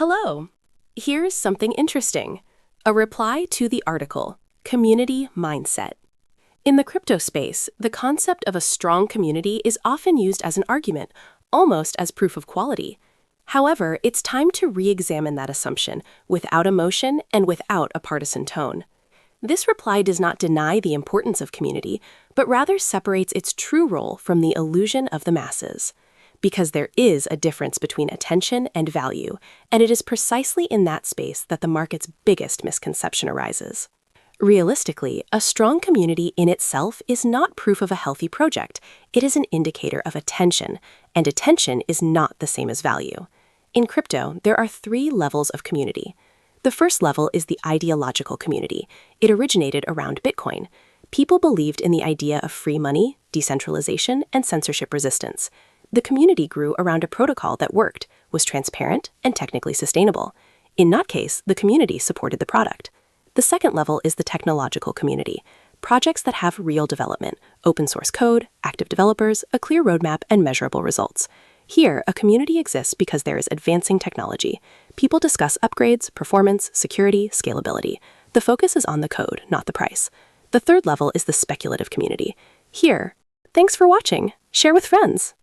Hello. Here's something interesting. A reply to the article, Community Mindset. In the crypto space, the concept of a strong community is often used as an argument, almost as proof of quality. However, it's time to re-examine that assumption without emotion and without a partisan tone. This reply does not deny the importance of community, but rather separates its true role from the illusion of the masses. Because there is a difference between attention and value, and it is precisely in that space that the market's biggest misconception arises. Realistically, a strong community in itself is not proof of a healthy project. It is an indicator of attention, and attention is not the same as value. In crypto, there are 3 levels of community. The first level is the ideological community. It originated around Bitcoin. People believed in the idea of free money, decentralization, and censorship resistance. The community grew around a protocol that worked, was transparent, and technically sustainable. In that case, the community supported the product. The second level is the technological community. Projects that have real development, open source code, active developers, a clear roadmap, and measurable results. Here, a community exists because there is advancing technology. People discuss upgrades, performance, security, scalability. The focus is on the code, not the price. The third level is the speculative community. Here, thanks for watching. Share with friends.